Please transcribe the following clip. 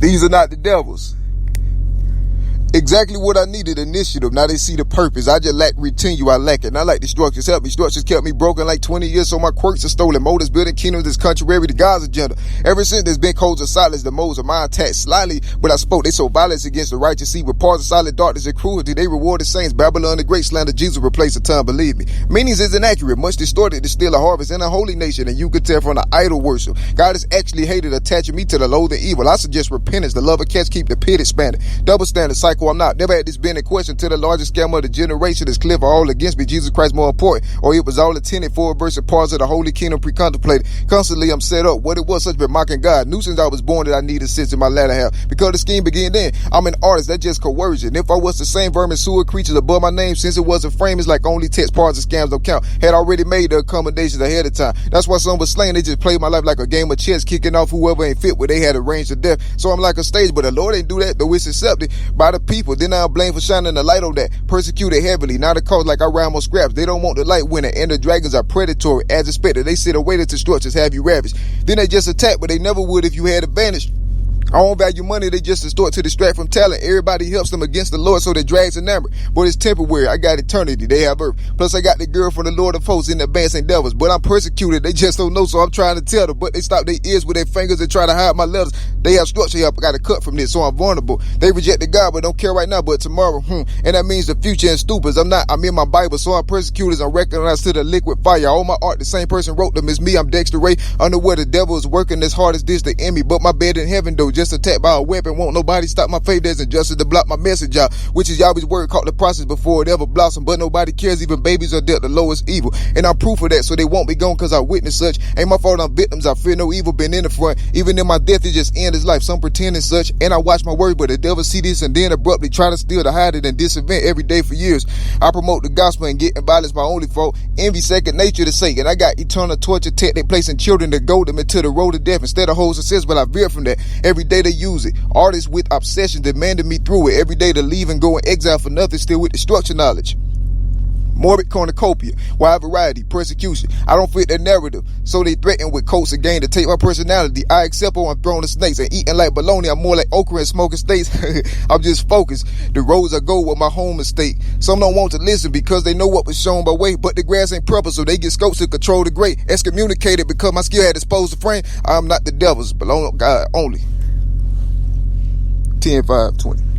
These are not the devils. Exactly what I needed, initiative. Now they see the purpose. I just lack retinue. I lack it. And I like the structures. Help me. Structures kept me broken like 20 years, so my quirks are stolen. Motives building kingdoms is contrary to God's agenda. Ever since there's been codes of silence, the modes of my attack slyly, but I spoke. They sow violence against the righteous. See, with parts of solid darkness and cruelty, they rewarded saints. Babylon the great slander. Jesus replaced the tongue. Believe me. Meanings is inaccurate, much distorted to steal a harvest in a holy nation, and you could tell from the idol worship. God has actually hated attaching me to the low, the evil. I suggest repentance. The love of cats keep the pit expanded. Double standard cycle. I'm not. Never had this been in question to the largest scam of the generation. Is clear for all against me. Jesus Christ more important, or it was all intended for a verse of parts of the holy kingdom pre-contemplated. Constantly I'm set up. What it was such been mocking God. Knew since I was born that I needed sense in my latter half. Because the scheme began then. I'm an artist. That's just coercion. If I was the same vermin sewer creatures above my name, since it wasn't frame, it's like only text parts of scams don't count. Had already made the accommodations ahead of time. That's why some was slain. They just played my life like a game of chess, kicking off whoever ain't fit where they had arranged to death. So I'm like a stage, but the Lord ain't do that, though it's accepted by the people. Then I'm blamed for shining the light on that. Persecuted heavily. Now the cause like I rhyme on scraps. They don't want the light winner, and the dragons are predatory. As expected, they sit away to structures, have you ravished. Then they just attack, but they never would if you had advantage. I don't value money, they just distort to distract from talent. Everybody helps them against the Lord, so they drags a number. But it's temporary, I got eternity, they have earth. Plus I got the girl from the Lord of hosts in the advancing devils. But I'm persecuted, they just don't know, so I'm trying to tell them. But they stop their ears with their fingers and try to hide my letters. They have structure here, I got to cut from this, so I'm vulnerable. They rejected God, but don't care right now, but tomorrow, And that means the future and stupids. I'm in my Bible, so I'm persecuted. I'm recognized to the liquid fire. All my art, the same person wrote them as me. I'm Dexter Ray, under where the devil is working as hard as this to end me. But my bed in heaven, though, just attacked by a weapon. Won't nobody stop my faith. There's injustice to block my message out, which is Yahweh's word caught the process before it ever blossomed. But nobody cares, even babies are dealt the lowest evil. And I'm proof of that, so they won't be gone because I witnessed such. Ain't my fault I'm victims, I fear no evil, been in the front. Even in my death, it just end his life. Some pretending such, and I watch my word, but the devil see this and then abruptly try to steal to hide it in this event every day for years. I promote the gospel and getting violence my only fault. Envy second nature to say, and I got eternal torture technique placing children to goad them into the road of death instead of hold success, but I veer from that. Every day they use it. Artists with obsession demanded me through it. Every day to leave and go in exile for nothing, still with the structure knowledge. Morbid cornucopia, wide variety, persecution. I don't fit their narrative, so they threaten with coats again to take my personality. I accept on throwing the snakes and eating like bologna. I'm more like okra and smoking steaks. I'm just focused. The roads I go with my home estate. Some don't want to listen because they know what was shown by way, but the grass ain't purple, so they get scopes to control the great. Excommunicated because my skill had exposed the frame. I'm not the devil's, but God only. 10-5-20.